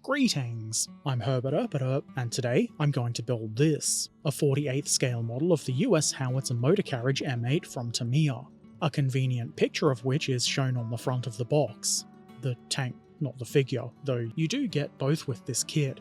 Greetings, I'm Herbert Erpaderp, and today I'm going to build this, a 48th scale model of the US howitzer motor carriage M8 from Tamiya, a convenient picture of which is shown on the front of the box. The tank, not the figure, though you do get both with this kit.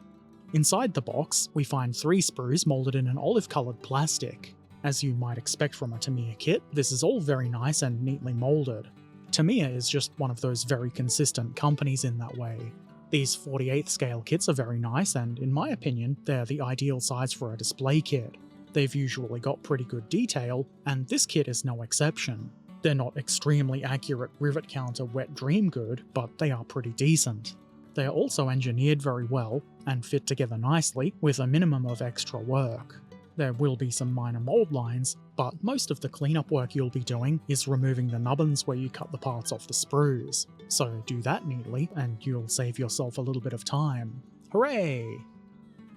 Inside the box, we find 3 sprues moulded in an olive-coloured plastic. As you might expect from a Tamiya kit, this is all very nice and neatly moulded. Tamiya is just one of those very consistent companies in that way. These 48th scale kits are very nice and, in my opinion, they're the ideal size for a display kit. They've usually got pretty good detail, and this kit is no exception. They're not extremely accurate rivet counter wet dream good, but they are pretty decent. They are also engineered very well, and fit together nicely with a minimum of extra work. There will be some minor mould lines, but most of the cleanup work you'll be doing is removing the nubbins where you cut the parts off the sprues. So do that neatly, and you'll save yourself a little bit of time. Hooray!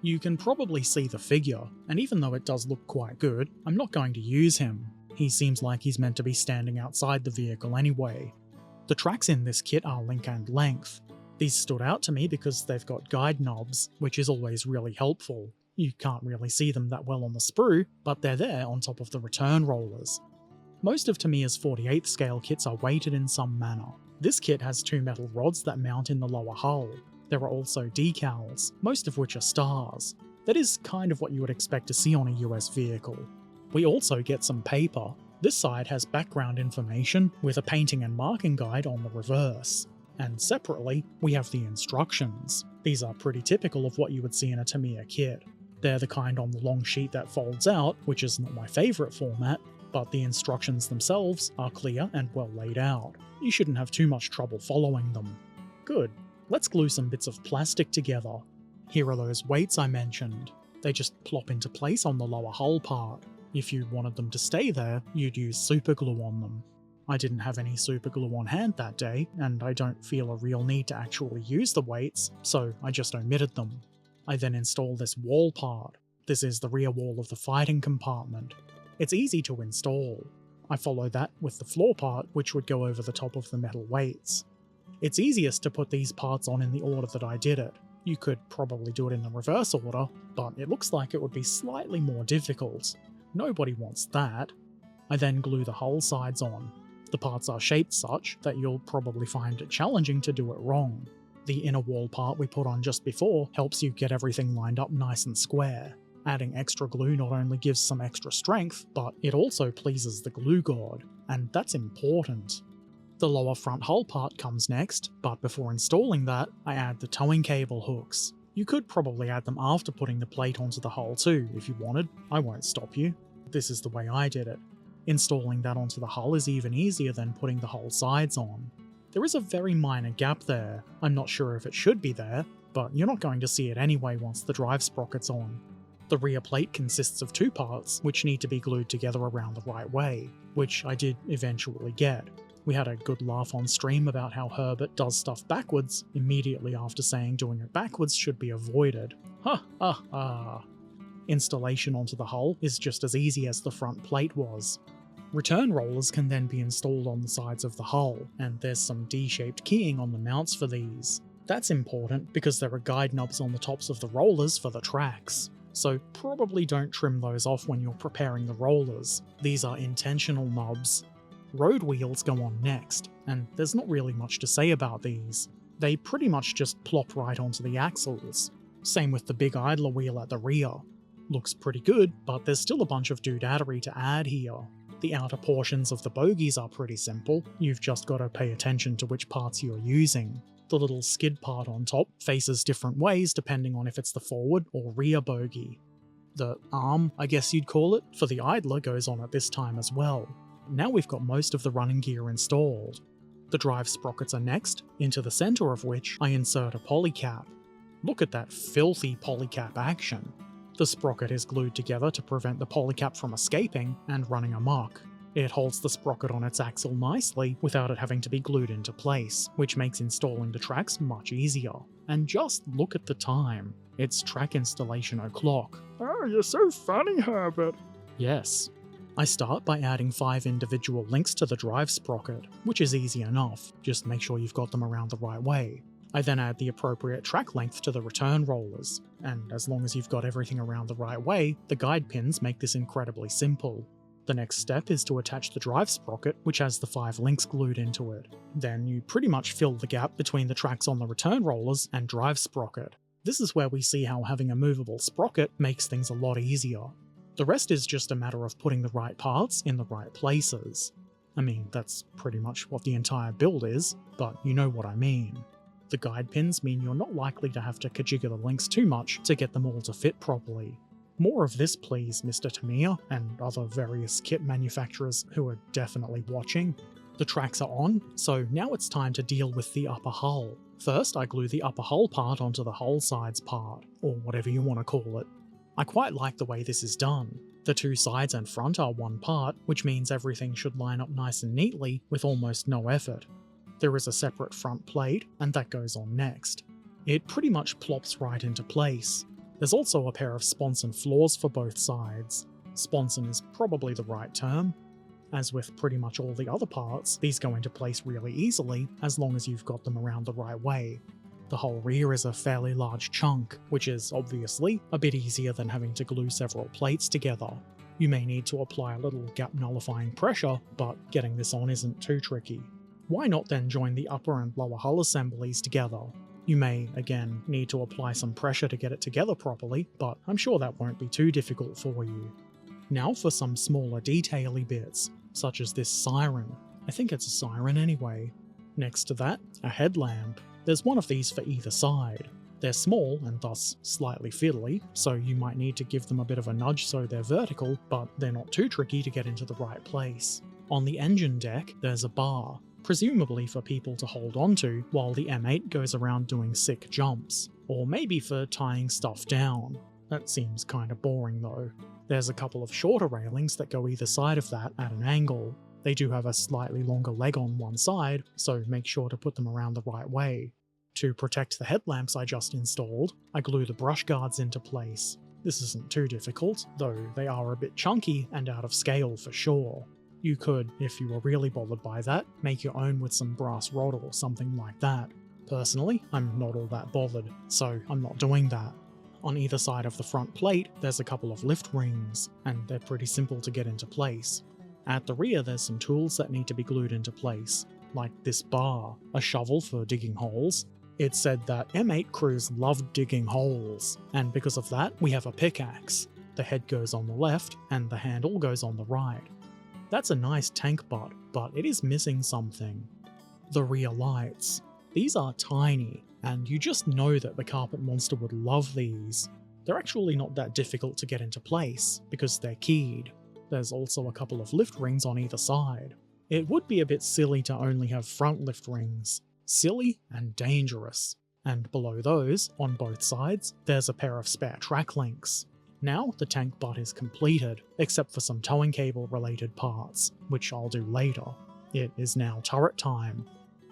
You can probably see the figure, and even though it does look quite good, I'm not going to use him. He seems like he's meant to be standing outside the vehicle anyway. The tracks in this kit are link and length. These stood out to me because they've got guide knobs, which is always really helpful. You can't really see them that well on the sprue, but they're there on top of the return rollers. Most of Tamiya's 48th scale kits are weighted in some manner. This kit has 2 metal rods that mount in the lower hull. There are also decals, most of which are stars. That is kind of what you would expect to see on a US vehicle. We also get some paper. This side has background information with a painting and marking guide on the reverse. And separately, we have the instructions. These are pretty typical of what you would see in a Tamiya kit. They're the kind on the long sheet that folds out, which is not my favourite format, but the instructions themselves are clear and well laid out. You shouldn't have too much trouble following them. Good. Let's glue some bits of plastic together. Here are those weights I mentioned. They just plop into place on the lower hull part. If you wanted them to stay there, you'd use superglue on them. I didn't have any superglue on hand that day, and I don't feel a real need to actually use the weights, so I just omitted them. I then install this wall part. This is the rear wall of the fighting compartment. It's easy to install. I follow that with the floor part, which would go over the top of the metal weights. It's easiest to put these parts on in the order that I did it. You could probably do it in the reverse order, but it looks like it would be slightly more difficult. Nobody wants that. I then glue the hull sides on. The parts are shaped such that you'll probably find it challenging to do it wrong. The inner wall part we put on just before helps you get everything lined up nice and square. Adding extra glue not only gives some extra strength, but it also pleases the glue god, and that's important. The lower front hull part comes next, but before installing that, I add the towing cable hooks. You could probably add them after putting the plate onto the hull too, if you wanted. I won't stop you. This is the way I did it. Installing that onto the hull is even easier than putting the hull sides on. There is a very minor gap there. I'm not sure if it should be there, but you're not going to see it anyway once the drive sprocket's on. The rear plate consists of 2 parts, which need to be glued together around the right way, which I did eventually get. We had a good laugh on stream about how Herbert does stuff backwards immediately after saying doing it backwards should be avoided. Ha ha ha. Installation onto the hull is just as easy as the front plate was. Return rollers can then be installed on the sides of the hull, and there's some D-shaped keying on the mounts for these. That's important because there are guide knobs on the tops of the rollers for the tracks, so probably don't trim those off when you're preparing the rollers. These are intentional knobs. Road wheels go on next, and there's not really much to say about these. They pretty much just plop right onto the axles. Same with the big idler wheel at the rear. Looks pretty good, but there's still a bunch of doodaddery to add here. The outer portions of the bogies are pretty simple, you've just got to pay attention to which parts you're using. The little skid part on top faces different ways depending on if it's the forward or rear bogie. The arm, I guess you'd call it, for the idler goes on at this time as well. Now we've got most of the running gear installed. The drive sprockets are next, into the centre of which I insert a polycap. Look at that filthy polycap action. The sprocket is glued together to prevent the polycap from escaping and running amok. It holds the sprocket on its axle nicely without it having to be glued into place, which makes installing the tracks much easier. And just look at the time. It's track installation o'clock. Oh, you're so funny, Herbert. Yes. I start by adding 5 individual links to the drive sprocket, which is easy enough, just make sure you've got them around the right way. I then add the appropriate track length to the return rollers, and as long as you've got everything around the right way, the guide pins make this incredibly simple. The next step is to attach the drive sprocket, which has the 5 links glued into it. Then you pretty much fill the gap between the tracks on the return rollers and drive sprocket. This is where we see how having a movable sprocket makes things a lot easier. The rest is just a matter of putting the right parts in the right places. I mean, that's pretty much what the entire build is, but you know what I mean. The guide pins mean you're not likely to have to kajigger the links too much to get them all to fit properly. More of this please, Mr. Tamiya, and other various kit manufacturers who are definitely watching. The tracks are on, so now it's time to deal with the upper hull. First, I glue the upper hull part onto the hull sides part, or whatever you want to call it. I quite like the way this is done. The 2 sides and front are one part, which means everything should line up nice and neatly with almost no effort. There is a separate front plate, and that goes on next. It pretty much plops right into place. There's also a pair of sponson floors for both sides. Sponson is probably the right term. As with pretty much all the other parts, these go into place really easily as long as you've got them around the right way. The whole rear is a fairly large chunk, which is obviously a bit easier than having to glue several plates together. You may need to apply a little gap nullifying pressure, but getting this on isn't too tricky. Why not then join the upper and lower hull assemblies together? You may, again, need to apply some pressure to get it together properly, but I'm sure that won't be too difficult for you. Now for some smaller detail-y bits, such as this siren. I think it's a siren anyway. Next to that, a headlamp. There's one of these for either side. They're small and thus slightly fiddly, so you might need to give them a bit of a nudge so they're vertical, but they're not too tricky to get into the right place. On the engine deck, there's a bar, presumably for people to hold onto while the M8 goes around doing sick jumps, or maybe for tying stuff down. That seems kinda boring though. There's a couple of shorter railings that go either side of that at an angle. They do have a slightly longer leg on one side, so make sure to put them around the right way. To protect the headlamps I just installed, I glue the brush guards into place. This isn't too difficult, though they are a bit chunky and out of scale for sure. You could, if you were really bothered by that, make your own with some brass rod or something like that. Personally, I'm not all that bothered, so I'm not doing that. On either side of the front plate, there's a couple of lift rings, and they're pretty simple to get into place. At the rear, there's some tools that need to be glued into place, like this bar, a shovel for digging holes. It's said that M8 crews love digging holes, and because of that, we have a pickaxe. The head goes on the left, and the handle goes on the right. That's a nice tank butt, but it is missing something. The rear lights. These are tiny, and you just know that the carpet monster would love these. They're actually not that difficult to get into place, because they're keyed. There's also a couple of lift rings on either side. It would be a bit silly to only have front lift rings. Silly and dangerous. And below those, on both sides, there's a pair of spare track links. Now the tank butt is completed, except for some towing cable related parts, which I'll do later. It is now turret time.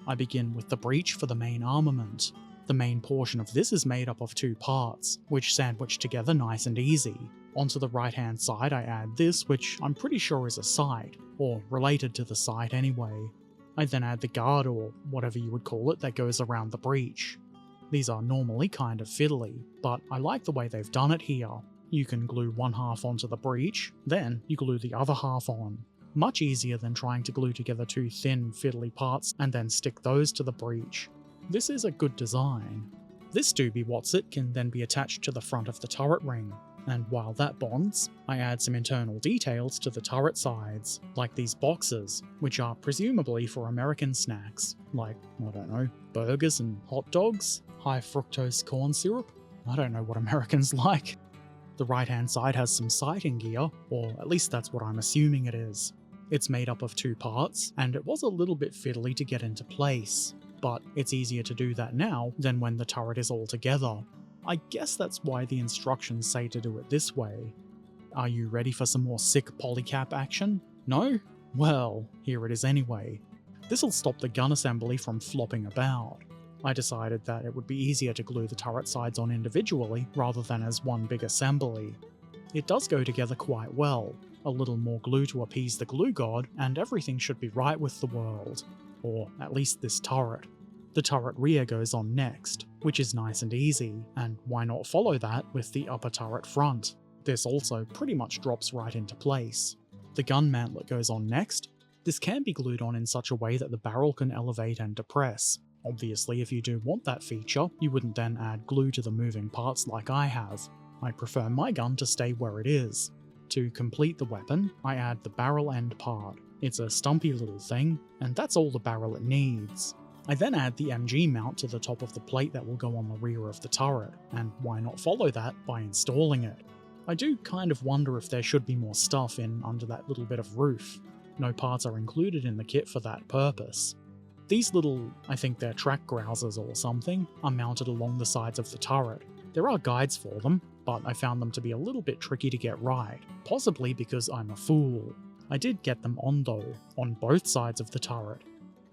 I begin with the breech for the main armament. The main portion of this is made up of 2 parts, which sandwich together nice and easy. Onto the right hand side I add this, which I'm pretty sure is a sight, or related to the sight anyway. I then add the guard, or whatever you would call it, that goes around the breech. These are normally kind of fiddly, but I like the way they've done it here. You can glue one half onto the breech, then you glue the other half on. Much easier than trying to glue together 2 thin, fiddly parts and then stick those to the breech. This is a good design. This doobie whatsit can then be attached to the front of the turret ring, and while that bonds, I add some internal details to the turret sides, like these boxes, which are presumably for American snacks, like, I don't know, burgers and hot dogs, high fructose corn syrup. I don't know what Americans like. The right hand side has some sighting gear, or at least that's what I'm assuming it is. It's made up of 2 parts, and it was a little bit fiddly to get into place, but it's easier to do that now than when the turret is all together. I guess that's why the instructions say to do it this way. Are you ready for some more sick polycap action? No? Well, here it is anyway. This'll stop the gun assembly from flopping about. I decided that it would be easier to glue the turret sides on individually rather than as one big assembly. It does go together quite well. A little more glue to appease the glue god, and everything should be right with the world. Or at least this turret. The turret rear goes on next, which is nice and easy, and why not follow that with the upper turret front? This also pretty much drops right into place. The gun mantlet goes on next. This can be glued on in such a way that the barrel can elevate and depress. Obviously, if you do want that feature, you wouldn't then add glue to the moving parts like I have. I prefer my gun to stay where it is. To complete the weapon, I add the barrel end part. It's a stumpy little thing, and that's all the barrel it needs. I then add the MG mount to the top of the plate that will go on the rear of the turret, and why not follow that by installing it? I do kind of wonder if there should be more stuff in under that little bit of roof. No parts are included in the kit for that purpose. These little, I think they're track grousers or something, are mounted along the sides of the turret. There are guides for them, but I found them to be a little bit tricky to get right, possibly because I'm a fool. I did get them on though, on both sides of the turret.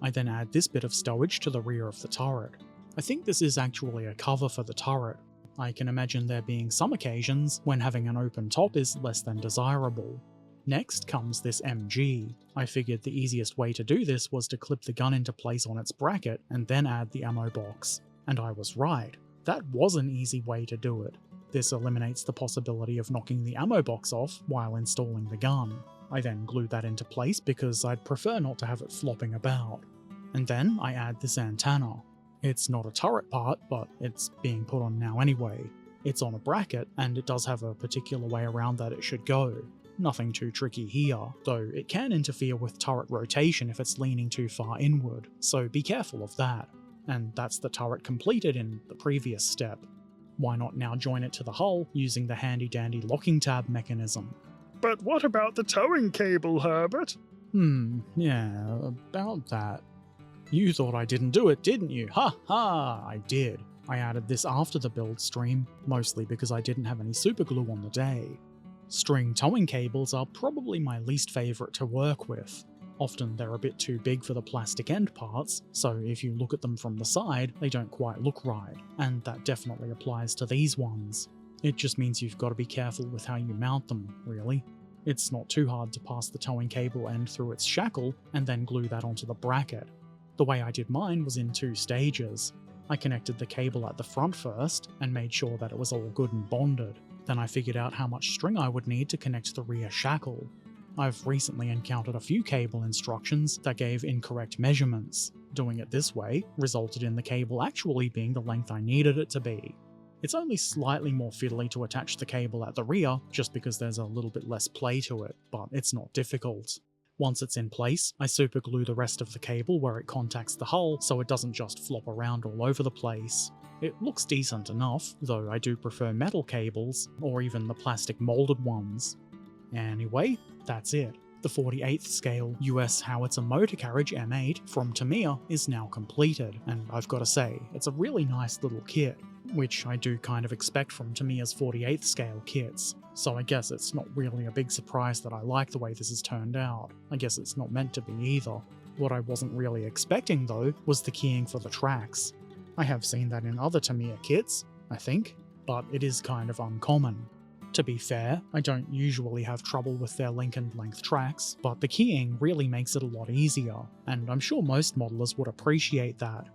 I then add this bit of stowage to the rear of the turret. I think this is actually a cover for the turret. I can imagine there being some occasions when having an open top is less than desirable. Next comes this MG. I figured the easiest way to do this was to clip the gun into place on its bracket and then add the ammo box. And I was right. That was an easy way to do it. This eliminates the possibility of knocking the ammo box off while installing the gun. I then glue that into place because I'd prefer not to have it flopping about. And then I add this antenna. It's not a turret part, but it's being put on now anyway. It's on a bracket, and it does have a particular way around that it should go. Nothing too tricky here, though it can interfere with turret rotation if it's leaning too far inward, so be careful of that. And that's the turret completed in the previous step. Why not now join it to the hull using the handy dandy locking tab mechanism? But what about the towing cable, Herbert? Yeah, about that. You thought I didn't do it, didn't you? Ha ha, I did. I added this after the build stream, mostly because I didn't have any superglue on the day. String towing cables are probably my least favourite to work with. Often they're a bit too big for the plastic end parts, so if you look at them from the side, they don't quite look right, and that definitely applies to these ones. It just means you've got to be careful with how you mount them, really. It's not too hard to pass the towing cable end through its shackle and then glue that onto the bracket. The way I did mine was in 2 stages. I connected the cable at the front first and made sure that it was all good and bonded. Then I figured out how much string I would need to connect the rear shackle. I've recently encountered a few cable instructions that gave incorrect measurements. Doing it this way resulted in the cable actually being the length I needed it to be. It's only slightly more fiddly to attach the cable at the rear, just because there's a little bit less play to it, but it's not difficult. Once it's in place, I superglue the rest of the cable where it contacts the hull so it doesn't just flop around all over the place. It looks decent enough, though I do prefer metal cables, or even the plastic molded ones. Anyway, that's it. The 48th scale US howitzer motor carriage M8 from Tamiya is now completed, and I've got to say, it's a really nice little kit, which I do kind of expect from Tamiya's 48th scale kits, so I guess it's not really a big surprise that I like the way this has turned out. I guess it's not meant to be either. What I wasn't really expecting though was the keying for the tracks. I have seen that in other Tamiya kits, I think, but it is kind of uncommon. To be fair, I don't usually have trouble with their link and length tracks, but the keying really makes it a lot easier, and I'm sure most modelers would appreciate that.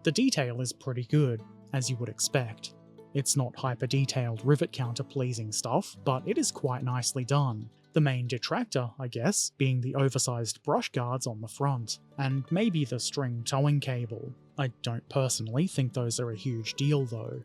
The detail is pretty good, as you would expect. It's not hyper-detailed rivet counter pleasing stuff, but it is quite nicely done. The main detractor, I guess, being the oversized brush guards on the front, and maybe the string towing cable. I don't personally think those are a huge deal though.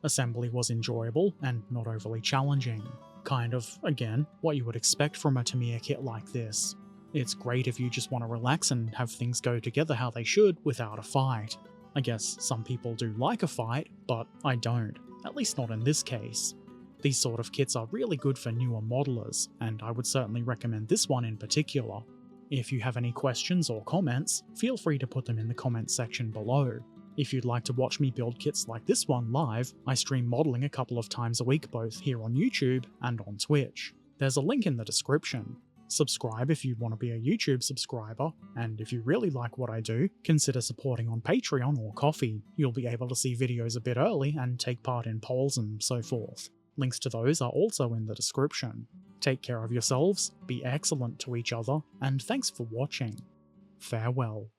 Assembly was enjoyable and not overly challenging. Kind of, again, what you would expect from a Tamiya kit like this. It's great if you just want to relax and have things go together how they should without a fight. I guess some people do like a fight, but I don't, at least not in this case. These sort of kits are really good for newer modelers, and I would certainly recommend this one in particular. If you have any questions or comments, feel free to put them in the comments section below. If you'd like to watch me build kits like this one live, I stream modelling a couple of times a week both here on YouTube and on Twitch. There's a link in the description. Subscribe if you want to be a YouTube subscriber, and if you really like what I do, consider supporting on Patreon or Ko-fi. You'll be able to see videos a bit early and take part in polls and so forth. Links to those are also in the description. Take care of yourselves, be excellent to each other, and thanks for watching. Farewell.